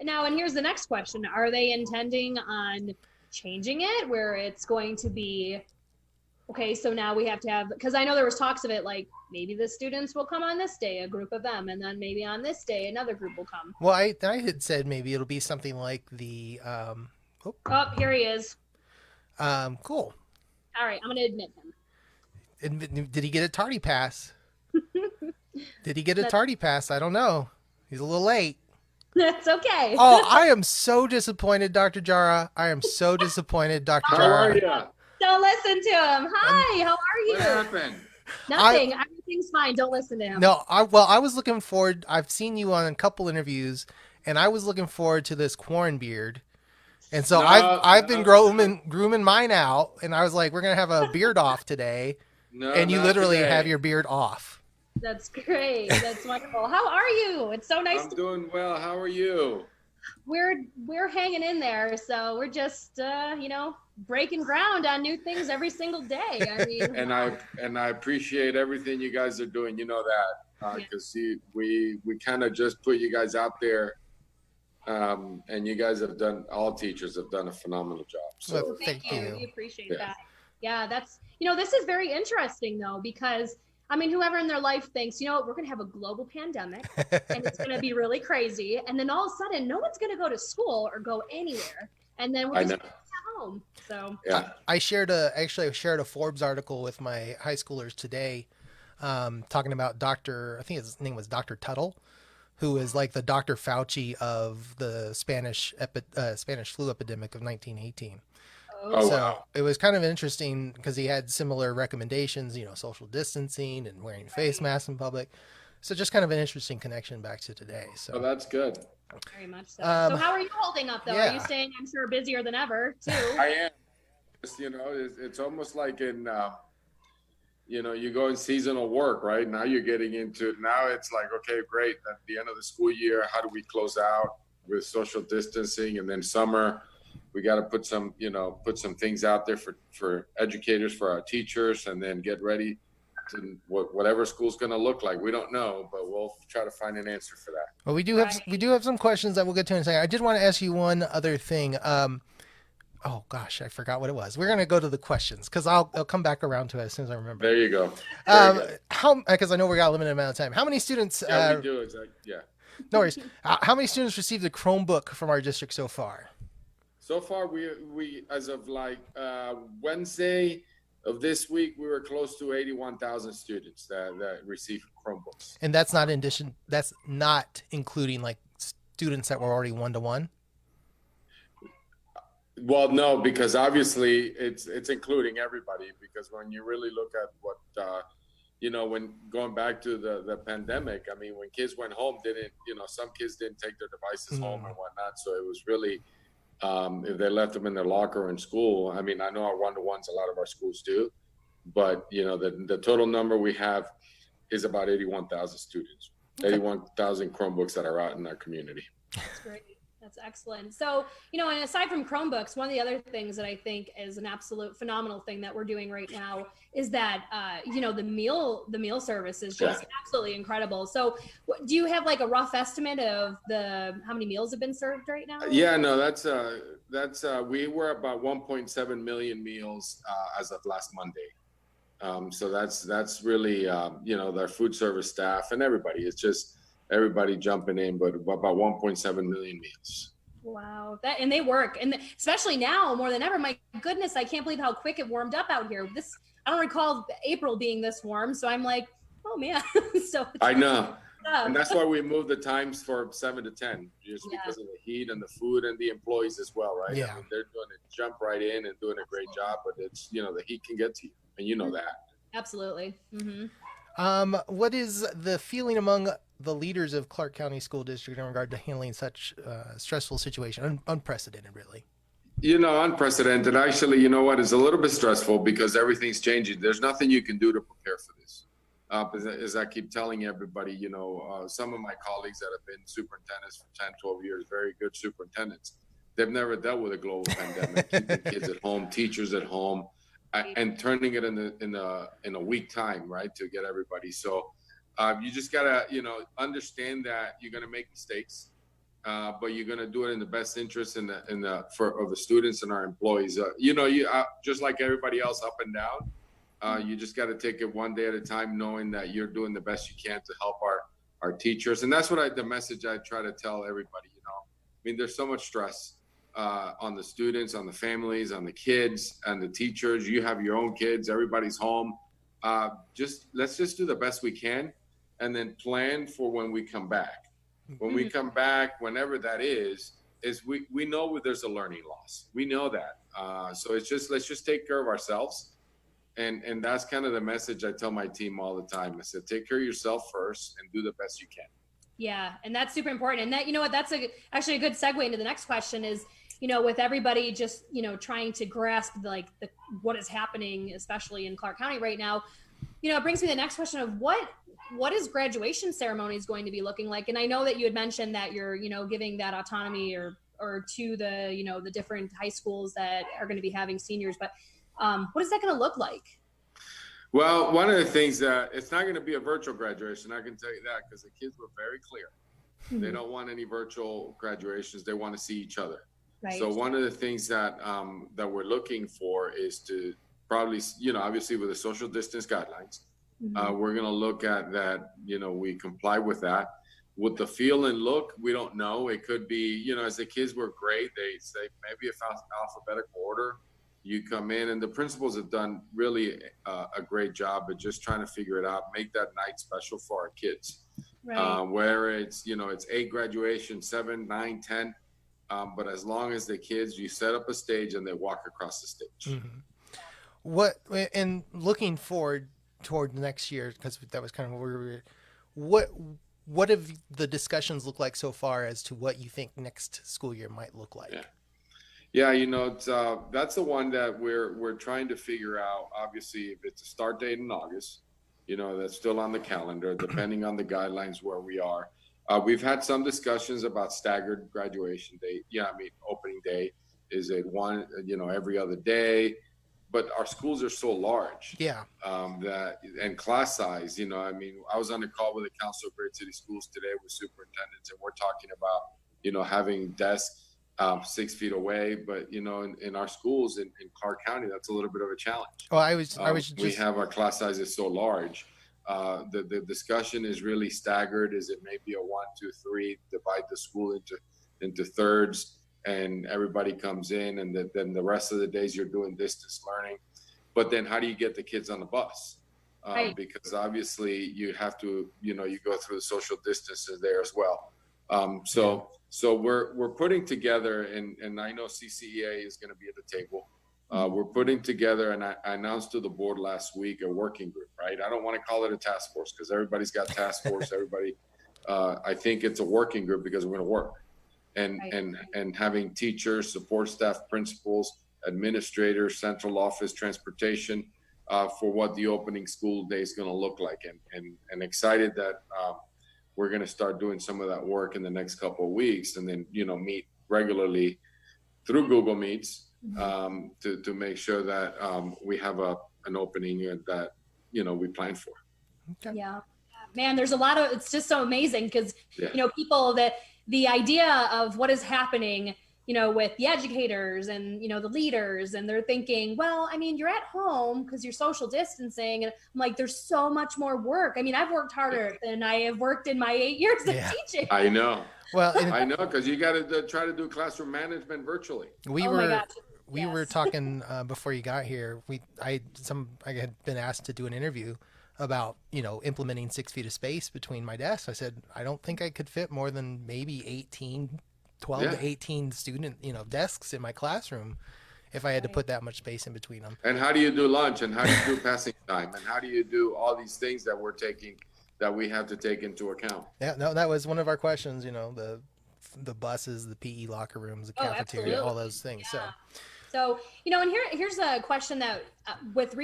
Now, and here's the next question. Are they intending on changing it where it's going to be, okay, so now we have to have, because I know there was talks of it, like maybe the students will come on this day, a group of them, and then maybe on this day, another group will come. Well, I had said maybe it'll be something like the oh, Oh, here he is. cool. All right, I'm going to admit him. Did he get a tardy pass? Did he get a That, tardy pass? I don't know. He's a little late. that's okay. Oh, I am so disappointed, Dr. Jara. I am so disappointed, Dr. How are Jara. you? Don't listen to him. I'm, Hi, how are What you? happened? I Nothing. Everything's fine. Don't listen to him. no, I was looking forward. I've seen you on a couple interviews, and I was looking forward to this corn beard. And so I've been grooming mine out, and I was like, we're gonna have a beard off today, No, and you not literally today. have your beard off. That's great. That's wonderful. How are you? It's so nice I'm to doing well. How are you? we're hanging in there. So we're just breaking ground on new things every single day. I mean, And I appreciate everything you guys are doing. You know that because we kind of just put you guys out there, and you guys have done. All teachers have done a phenomenal job. So Well, thank you. We appreciate Yeah. that. Yeah, that's this is very interesting though, because I mean, whoever in their life thinks, we're going to have a global pandemic and it's going to be really crazy. And then all of a sudden, no one's going to go to school or go anywhere. And then we're I just know. going to stay home. So, Yeah. I shared a Forbes article with my high schoolers today, talking about I think his name was Dr. Tuttle, who is like the Dr. Fauci of the Spanish flu epidemic of 1918. Oh, So wow. it was kind of interesting because he had similar recommendations, social distancing and wearing face masks in public. So just kind of an interesting connection back to today. Oh, So that's good. very much so. So, um, how are you holding up though? Are you yeah, staying, I'm sure, busier than ever too? I am. It's almost like you go in seasonal work, right? Now you're getting into, now it's like, okay, great. At the end of the school year, how do we close out with social distancing? And then summer, we got to put some things out there for educators, for our teachers, and then get ready to whatever school's going to look like. We don't know, but we'll try to find an answer for that. well, Right. we do have some questions that we'll get to in a second. I did want to ask you one other thing. Oh gosh, I forgot what it was. We're gonna go to the questions because I'll come back around to it as soon as I remember. There you go. Very good. How because I know we got a limited amount of time. How many students? Yeah, we do. Exactly. Yeah. No worries. How many students received a Chromebook from our district so far? So far, we as of like Wednesday of this week, we were close to 81,000 students that received Chromebooks. And that's not in addition. That's not including like students that were already 1-to-1. Well, no, because obviously it's including everybody. Because when you really look at what when going back to the pandemic, I mean, when kids went home, some kids didn't take their devices home and whatnot. So it was really if they left them in their locker in school. I mean, I know our 1-to-ones, a lot of our schools do, but the total number we have is about 81,000 students, 81,000 Chromebooks that are out in our community. That's great. That's excellent. So, and aside from Chromebooks, one of the other things that I think is an absolute phenomenal thing that we're doing right now is that, the meal service is just absolutely incredible. So do you have like a rough estimate of how many meals have been served right now? Yeah, no, that's we were about 1.7 million meals as of last Monday. So that's really, their food service staff and everybody. It's just everybody jumping in, but about 1.7 million meals. Wow. And they work. And especially now more than ever, my goodness, I can't believe how quick it warmed up out here. I don't recall April being this warm. So I'm like, oh man. So I know. And that's why we moved the times for 7 to 10, just because of the heat and the food and the employees as well, right? Yeah. I mean, they're doing it, jump right in and doing a great job, but it's, the heat can get to you, and you know that. Absolutely. Mm-hmm. What is the feeling among the leaders of Clark County School District in regard to handling such stressful situation? Unprecedented, really. Unprecedented. Actually, you know what? It's a little bit stressful because everything's changing. There's nothing you can do to prepare for this. As I keep telling everybody, some of my colleagues that have been superintendents for 10, 12 years, very good superintendents, they've never dealt with a global pandemic, keeping kids at home, teachers at home, and turning it in a week time, right, to get everybody. So you just gotta, understand that you're gonna make mistakes. but you're going to do it in the best interest of the students and our employees. Just like everybody else up and down, you just got to take it one day at a time, knowing that you're doing the best you can to help our teachers. And that's the message I try to tell everybody. I mean, there's so much stress on the students, on the families, on the kids, and the teachers. You have your own kids. Everybody's home. Let's just do the best we can, and then plan for when we come back. When we come back, whenever that is we know there's a learning loss. We know that. So let's just take care of ourselves. And that's kind of the message I tell my team all the time. I said, take care of yourself first and do the best you can. Yeah. And that's super important. And that, you know what, that's actually a good segue into the next question is, with everybody just, trying to grasp what is happening, especially in Clark County right now, it brings me to the next question of what is graduation ceremonies going to be looking like? And I know that you had mentioned that you're, giving that autonomy or to the, the different high schools that are going to be having seniors, but what is that going to look like? Well, one of the things that it's not going to be a virtual graduation. I can tell you that because the kids were very clear. Mm-hmm. They don't want any virtual graduations. They want to see each other. Right. So one of the things that we're looking for is to probably, obviously with the social distance guidelines, mm-hmm. We're going to look at that, we comply with that. With the feel and look, we don't know. It could be, as the kids were great, they say maybe if alphabetical order, you come in, and the principals have done really a great job at just trying to figure it out, make that night special for our kids. Right. Where it's, it's 8 graduation, 7, 9, 10. But as long as the kids, you set up a stage and they walk across the stage. Mm-hmm. And looking forward toward next year, because that was kind of where we were, what have the discussions looked like so far as to what you think next school year might look like? Yeah, it's, that's the one that we're trying to figure out. Obviously, if it's a start date in August, that's still on the calendar, depending on the guidelines where we are. We've had some discussions about staggered graduation date. Opening day. Is it one, every other day? But our schools are so large. Yeah. And class size, I was on a call with the Council of Great City Schools today with superintendents, and we're talking about, having desks 6 feet away, but in our schools in Clark County, that's a little bit of a challenge. Well, we have our class sizes so large. The discussion is really staggered. Is it maybe a 1, 2, 3, divide the school into thirds, and everybody comes in, and then the rest of the days you're doing distance learning. But then how do you get the kids on the bus? Right. Because obviously you have to, you go through the social distances there as well. So we're putting together, and I know CCEA is going to be at the table. We're putting together, and I announced to the board last week, a working group, right? I don't want to call it a task force because everybody's got task force. Everybody, I think it's a working group because we're going to work, and having teachers, support staff, principals, administrators, central office, transportation, for what the opening school day is going to look like, and excited that we're going to start doing some of that work in the next couple of weeks, and then meet regularly through Google Meets to make sure that we have an opening that we plan for. Okay. Yeah, man, there's a lot of, it's just so amazing because people, that the idea of what is happening with the educators and the leaders, and they're thinking, well, you're at home because you're social distancing, and I'm like, there's so much more work. I've worked harder than I have worked in my 8 years of teaching. I know. Well, I know, because you got to try to do classroom management virtually. We were talking before you got here. I had been asked to do an interview about implementing 6 feet of space between my desks. I said I don't think I could fit more than maybe 12 to 18 student desks in my classroom if I had to put that much space in between them. And how do you do lunch, and how do you do passing time, and how do you do all these things that we have to take into account? Yeah, no, that was one of our questions, the buses, the PE locker rooms, the cafeteria, all those things. So, and here's a question that with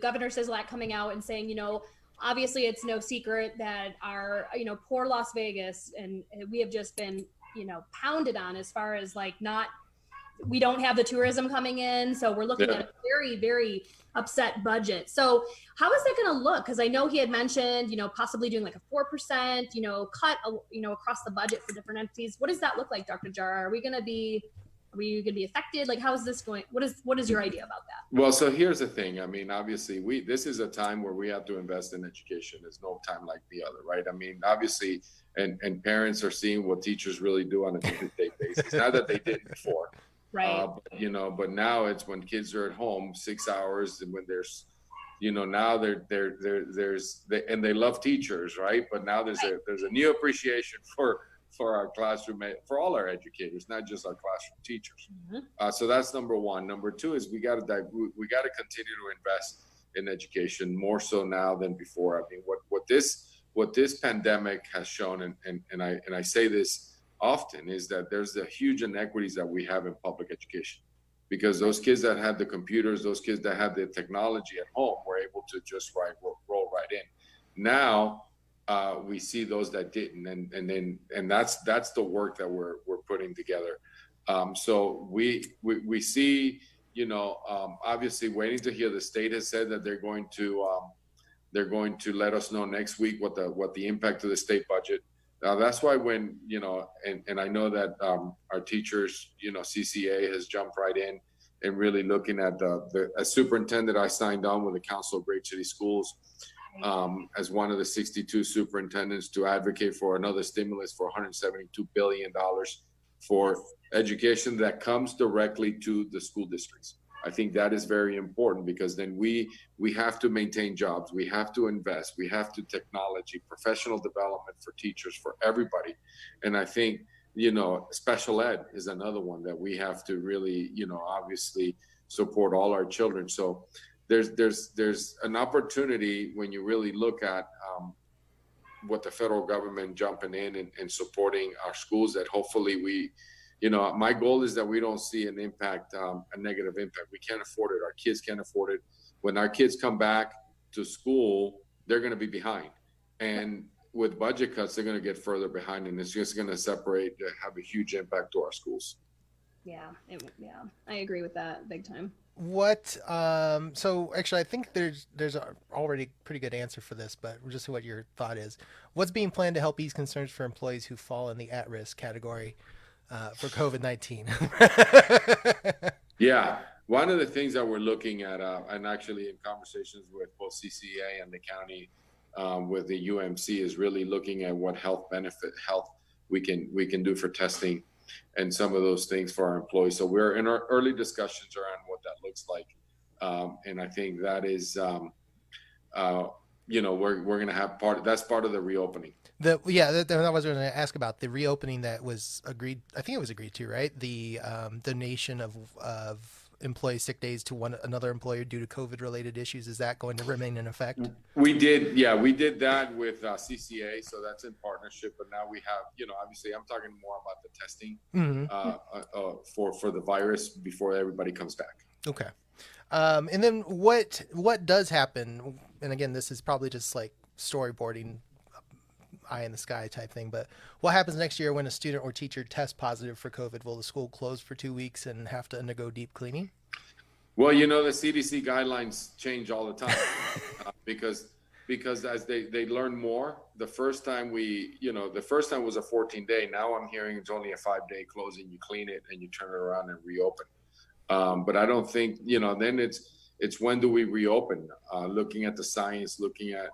Governor Sisolak coming out and saying, obviously it's no secret that our, poor Las Vegas, and we have just been, pounded on as far as not we don't have the tourism coming in. So we're looking at a very, very upset budget. So how is that going to look? Because I know he had mentioned, possibly doing like a 4%, cut, across the budget for different entities. What does that look like, Dr. Jara? Are we going to be affected? Like, how is this going? What is your idea about that? Well, so here's the thing. I mean, obviously, this is a time where we have to invest in education. There's no time like the other, right? I mean, obviously, and parents are seeing what teachers really do on a day-to-day basis. Not that they didn't before, right? But now it's when kids are at home 6 hours, and when there's, now and they love teachers, right? But now there's a new appreciation for our classroom, for all our educators, not just our classroom teachers. So that's number one. Number two is we got to continue to invest in education more so now than before. I mean, what this pandemic has shown, and I say this often, is that there's the huge inequities that we have in public education, because those kids that had the computers, those kids that had the technology at home were able to just roll right in. Now we see those that didn't, and that's the work that we're putting together. So we see, obviously waiting to hear. The state has said that they're going to let us know next week what the impact of the state budget. That's why when, and I know that our teachers, CCA has jumped right in and really looking at as superintendent, I signed on with the Council of Great City Schools as one of the 62 superintendents to advocate for another stimulus for $172 billion for education that comes directly to the school districts. I think that is very important, because then we have to maintain jobs, we have to invest, we have to technology, professional development for teachers, for everybody. And I think, special ed is another one that we have to really, obviously support all our children. So there's an opportunity when you really look at what the federal government jumping in and supporting our schools, that hopefully we, my goal is that we don't see an impact, a negative impact. We can't afford it. Our kids can't afford it. When our kids come back to school, they're going to be behind. And with budget cuts, they're going to get further behind, and it's just going to have a huge impact to our schools. Yeah, I agree with that big time. So actually I think there's already pretty good answer for this, but just what your thought is. What's being planned to help ease concerns for employees who fall in the at-risk category for COVID-19? Yeah, one of the things that we're looking at, and actually in conversations with both CCA and the county, with the UMC, is really looking at what health we can do for testing and some of those things for our employees. So we're in our early discussions around what that looks like. And I think that is, we're going to have that's part of the reopening. That was going to ask about the reopening that was agreed. I think it was agreed to, right? The donation of employee sick days to another employer due to COVID related issues. Is that going to remain in effect? We did that with CCA. So that's in partnership, but now we have, obviously I'm talking more about the testing for the virus before everybody comes back. Okay. And then what does happen? And again, this is probably just like storyboarding, eye in the sky type thing, but what happens next year when a student or teacher tests positive for COVID? Will the school close for 2 weeks and have to undergo deep cleaning? Well, the CDC guidelines change all the time because as they learn more. The first time was a 14-day. Now I'm hearing it's only a 5-day closing. You clean it and you turn it around and reopen. But I don't think, then it's when do we reopen? Looking at the science, looking at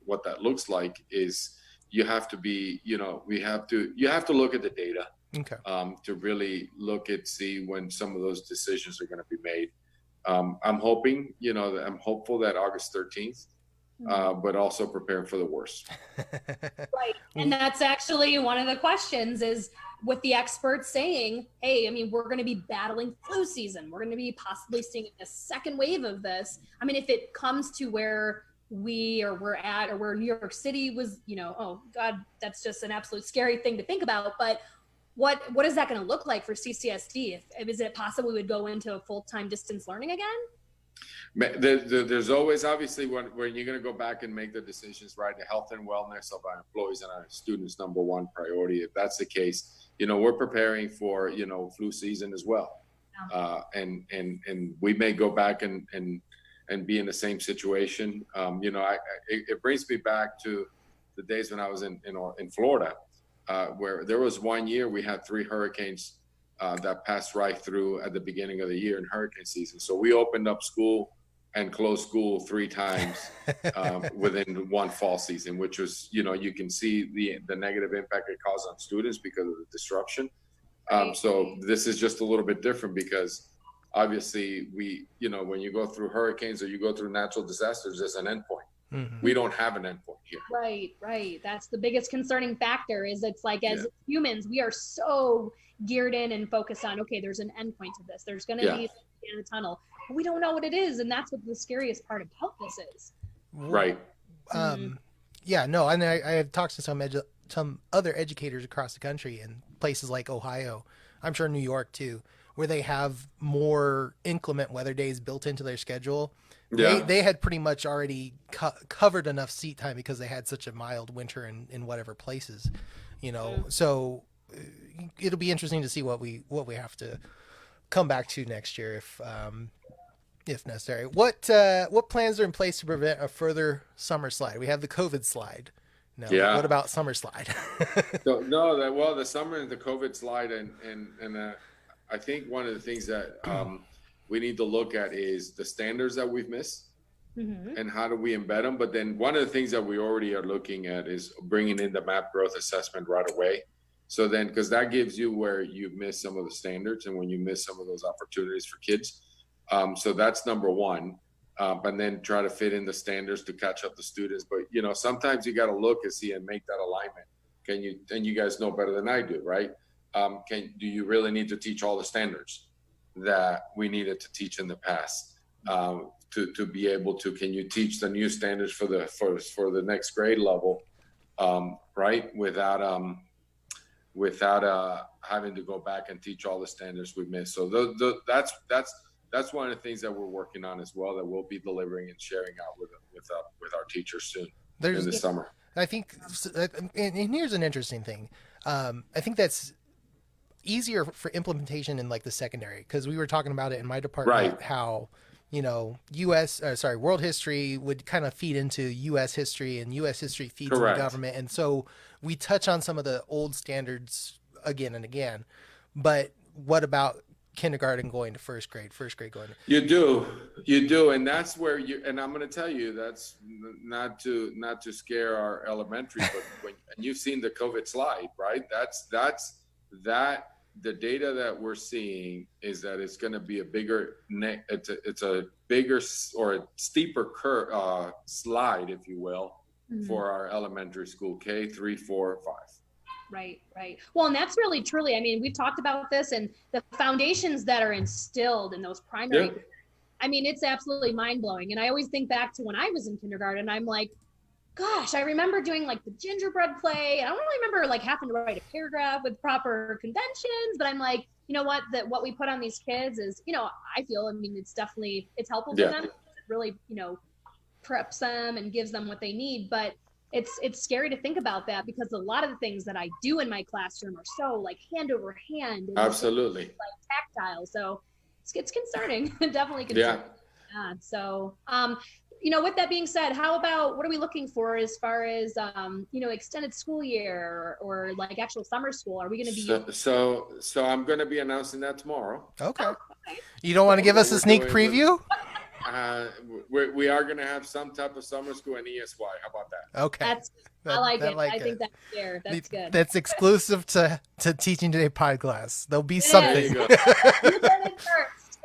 what that looks like, is you have to be, you have to look at the data. Okay. To really see when some of those decisions are going to be made. I'm hopeful that August 13th, but also preparing for the worst. Right. And that's actually one of the questions, is with the experts saying, hey, I mean, we're going to be battling flu season. We're going to be possibly seeing a second wave of this. I mean, if it comes to where we're at, or where New York City was, oh God, that's just an absolute scary thing to think about. But what is that going to look like for CCSD? Is it possible we would go into a full-time distance learning again? There's always, obviously, when you're going to go back and make the decisions, right? The health and wellness of our employees and our students, number one priority. If that's the case, we're preparing for, flu season as well. and we may go back and be in the same situation. It brings me back to the days when I was in Florida, where there was one year we had 3 hurricanes that passed right through at the beginning of the year in hurricane season. So we opened up school and closed school 3 times within one fall season, which was, you can see the negative impact it caused on students because of the disruption. So this is just a little bit different because obviously when you go through hurricanes or you go through natural disasters, there's an endpoint. Mm-hmm. We don't have an endpoint here. Right. That's the biggest concerning factor is it's like as humans, we are so geared in and focused on, okay, there's an endpoint to this. There's going to be in the tunnel. But we don't know what it is. And that's what the scariest part about this is. Right. Yeah, no. And I have talked to some other educators across the country in places like Ohio, I'm sure New York too, where they have more inclement weather days built into their schedule. They had pretty much already covered enough seat time because they had such a mild winter in whatever places, so it'll be interesting to see what we have to come back to next year if necessary. What plans are in place to prevent a further summer slide? We have the COVID slide. No. Yeah. What about summer slide? The summer and the COVID slide and I think one of the things that we need to look at is the standards that we've missed and how do we embed them. But then one of the things that we already are looking at is bringing in the MAP growth assessment right away. So then, because that gives you where you've missed some of the standards and when you miss some of those opportunities for kids. So that's number one. And then try to fit in the standards to catch up the students. But, sometimes you got to look and see and make that alignment. And you guys know better than I do, right? Do you really need to teach all the standards that we needed to teach in the past to be able to? Can you teach the new standards for the next grade level, right? Without having to go back and teach all the standards we missed. So that's one of the things that we're working on as well that we'll be delivering and sharing out with our teachers soon in the summer. I think, and here's an interesting thing. I think that's easier for implementation in like the secondary, because we were talking about it in my department, how world history would kind of feed into U.S. history, and U.S. history feeds into government, and so we touch on some of the old standards again and again. But what about kindergarten going to first grade going to... You do, and that's where and I'm going to tell you, that's not to scare our elementary, but and you've seen the COVID slide, right? That's the data that we're seeing is that it's going to be a bigger it's a bigger or a steeper slide, if you will, for our elementary school, K, 3, 4, 5. Right. Well, and that's really, truly, I mean, we've talked about this and the foundations that are instilled in those primary, I mean, it's absolutely mind blowing. And I always think back to when I was in kindergarten, I'm like, gosh, I remember doing like the gingerbread play. And I don't really remember like having to write a paragraph with proper conventions, but I'm like, you know what, that what we put on these kids is, I feel, I mean, it's helpful for them. It really, preps them and gives them what they need. But it's scary to think about that, because a lot of the things that I do in my classroom are so like hand over hand. And absolutely. Like tactile. So it's concerning. Definitely concerning. Yeah. So, with that being said, how about, what are we looking for as far as, extended school year or like actual summer school? Are we going to be? So I'm going to be announcing that tomorrow. Okay. You don't want to give us a sneak preview? We are going to have some type of summer school and ESY. How about that? Okay. I like it. I think that's fair. That's good. That's exclusive to Teaching Today Podclass. There'll be something. There you go. You heard it first.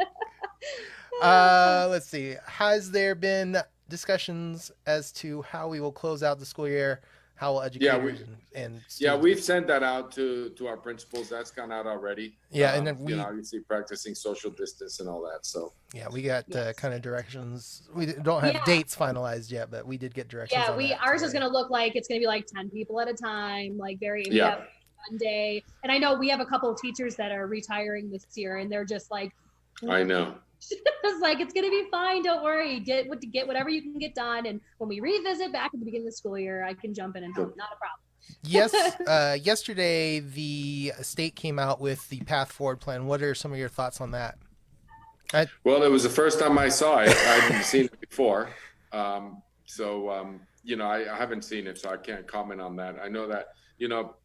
Let's see. Has there been discussions as to how we will close out the school year? How will educators and students... we've sent that out to our principals. That's gone out already. Yeah, and then we obviously practicing social distance and all that. So we got kind of directions. We don't have dates finalized yet, but we did get directions. Yeah, ours is going to look like it's going to be like 10 people at a time, like very one day. And I know we have a couple of teachers that are retiring this year, and they're just like, I know. It's like, it's gonna be fine, don't worry, get whatever you can get done, and when we revisit back at the beginning of the school year, I can jump in and help. Not a problem. Yes. Yesterday, the state came out with the Path Forward plan. What are some of your thoughts on that? Well, it was the first time I saw it. I hadn't seen it before. I haven't seen it, so I can't comment on that. I know that,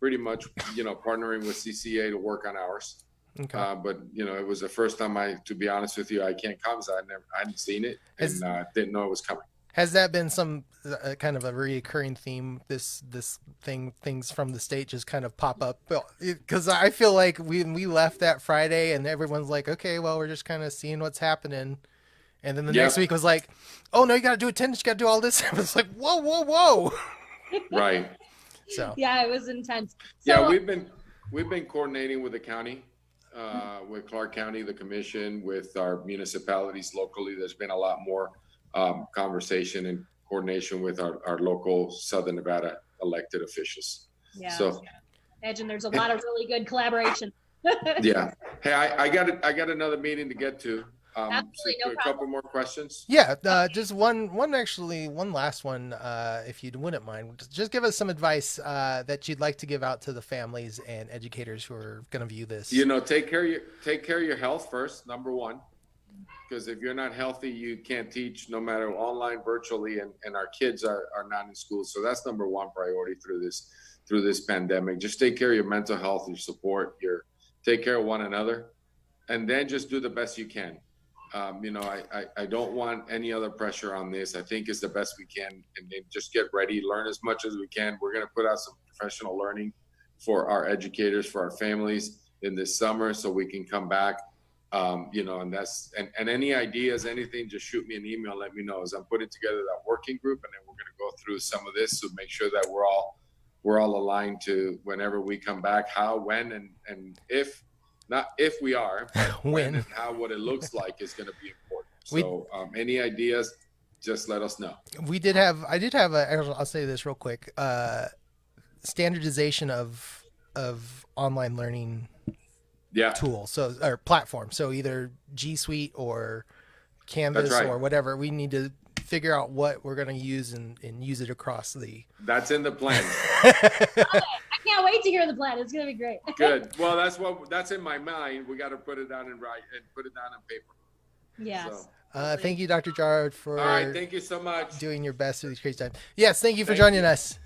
pretty much, partnering with CCA to work on ours. Okay. But it was the first time to be honest with you, I can't comment. I hadn't seen it and didn't know it was coming. Has that been some kind of a recurring theme? Things from the state just kind of pop up, because I feel like we left that Friday and everyone's like, okay, well, we're just kind of seeing what's happening, and then the next week was like, oh no, you got to do attendance, you got to do all this. I was like, whoa. Right. So yeah, it was intense. So, we've been coordinating with the county, with Clark County, the commission, with our municipalities locally. There's been a lot more conversation and coordination with our local Southern Nevada elected officials. Yeah. So imagine there's a lot of really good collaboration. Yeah. Hey, I got another meeting to get to. Absolutely, no a couple more questions. Yeah, just one last one, if you wouldn't mind. Just give us some advice that you'd like to give out to the families and educators who are going to view this. Take care of your health first, number one. Because if you're not healthy, you can't teach, no matter online, virtually, and our kids are not in school. So that's number one priority through this pandemic. Just take care of your mental health, your support, take care of one another, and then just do the best you can. I don't want any other pressure on this. I think it's the best we can, and then just get ready, learn as much as we can. We're going to put out some professional learning for our educators, for our families in this summer, so we can come back. And any ideas, anything, just shoot me an email, let me know, as I'm putting together that working group, and then we're going to go through some of this to make sure that we're all aligned to whenever we come back, how, when, and if we are, when and how, what it looks like is going to be important. So any ideas, just let us know. I did have I'll say this real quick, standardization of online learning tool, or platform. So either G Suite or Canvas or whatever. We need to figure out what we're going to use and use it across the. That's in the plan. I can't wait to hear the plan. It's going to be great. Good. Well, that's in my mind. We got to put it down and put it down on paper. Yes. So, thank you, Dr. Jara, for all right. Thank you so much. Doing your best through these crazy times. Yes. Thank you for joining us.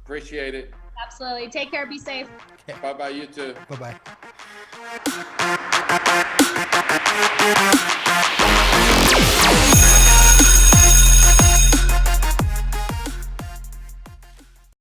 Appreciate it. Absolutely. Take care. Be safe. Okay. Bye-bye. You too. Bye-bye.